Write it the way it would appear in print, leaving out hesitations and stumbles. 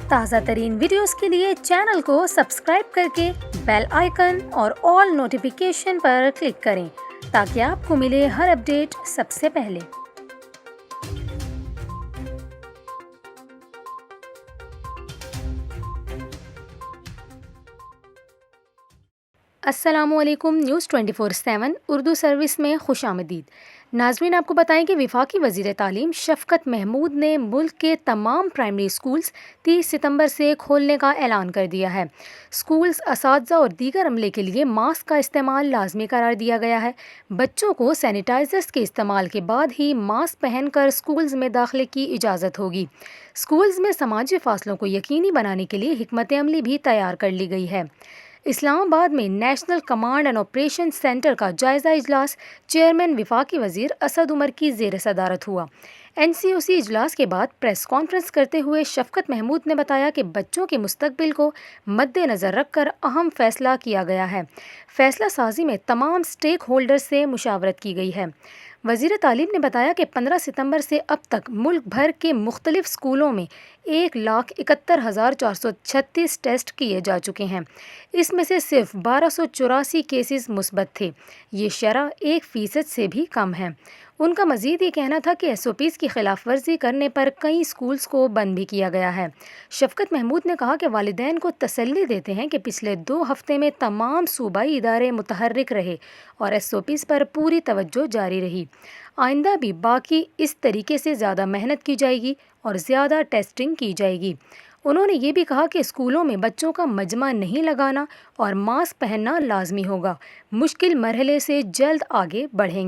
تازہ ترین ویڈیوز کے لیے چینل کو سبسکرائب کر کے بیل آئیکن اور آل نوٹیفیکیشن پر کلک کریں تاکہ آپ کو ملے ہر اپڈیٹ سب سے پہلے۔ السلام علیکم، نیوز 24/7 اردو سروس میں خوش آمدید۔ ناظرین، آپ کو بتائیں کہ وفاقی وزیر تعلیم شفقت محمود نے ملک کے تمام پرائمری اسکولز 30 ستمبر سے کھولنے کا اعلان کر دیا ہے۔ اسکولز، اساتذہ اور دیگر عملے کے لیے ماسک کا استعمال لازمی قرار دیا گیا ہے۔ بچوں کو سینیٹائزرز کے استعمال کے بعد ہی ماسک پہن کر اسکولز میں داخلے کی اجازت ہوگی۔ اسکولز میں سماجی فاصلوں کو یقینی بنانے کے لیے حکمت عملی بھی تیار کر لی گئی ہے۔ اسلام آباد میں national command and operation centre کا جائزہ اجلاس چیئرمین وفاقی وزیر اسد عمر کی زیر صدارت ہوا۔ NCOC اجلاس کے بعد پریس کانفرنس کرتے ہوئے شفقت محمود نے بتایا کہ بچوں کے مستقبل کو مد نظر رکھ کر اہم فیصلہ کیا گیا ہے۔ فیصلہ سازی میں تمام اسٹیک ہولڈر سے مشاورت کی گئی ہے۔ وزیر تعلیم نے بتایا کہ 15 ستمبر سے اب تک ملک بھر کے مختلف اسکولوں میں 1,71,436 ٹیسٹ کیے جا چکے ہیں۔ اس میں سے صرف 1284 کیسز مثبت تھے۔ یہ شرح 1% سے بھی کم ہے۔ ان کا مزید یہ کہنا تھا کہ SOPs کی خلاف ورزی کرنے پر کئی اسکولز کو بند بھی کیا گیا ہے۔ شفقت محمود نے کہا کہ والدین کو تسلی دیتے ہیں کہ پچھلے 2 ہفتے میں تمام صوبائی ادارے متحرک رہے اور SOPs پر پوری توجہ جاری رہی۔ آئندہ بھی باقی اس طریقے سے زیادہ محنت کی جائے گی اور زیادہ ٹیسٹنگ کی جائے گی۔ انہوں نے یہ بھی کہا کہ اسکولوں میں بچوں کا مجمع نہیں لگانا اور ماسک پہننا لازمی ہوگا۔ مشکل مرحلے سے جلد آگے بڑھیں گے۔